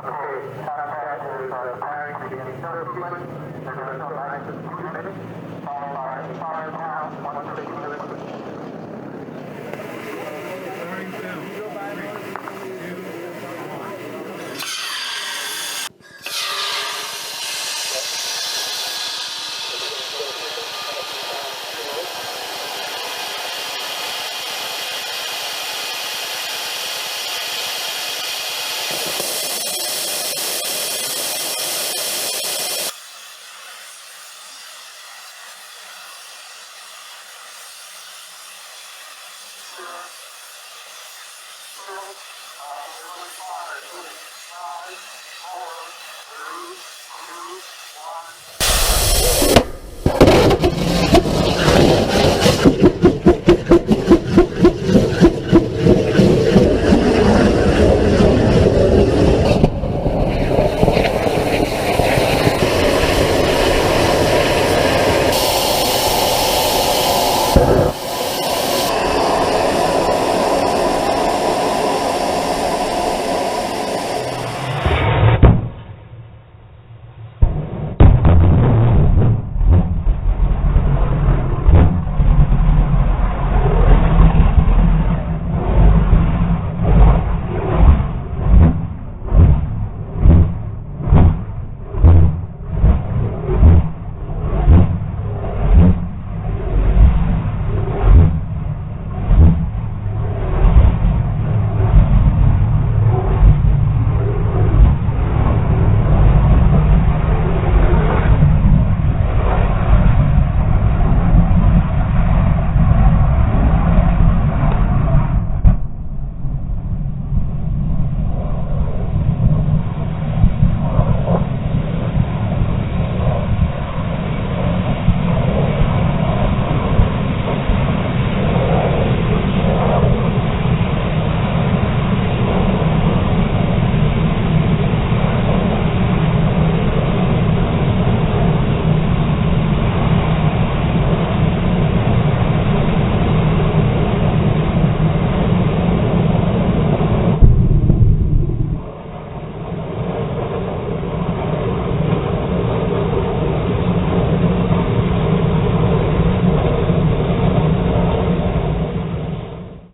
Okay, contact is firing beginning sequence. We're going to go back to 2 minutes, followed by 5 pounds, 160. Firing sound. 3, 2, 1. Five, four, three, two, one.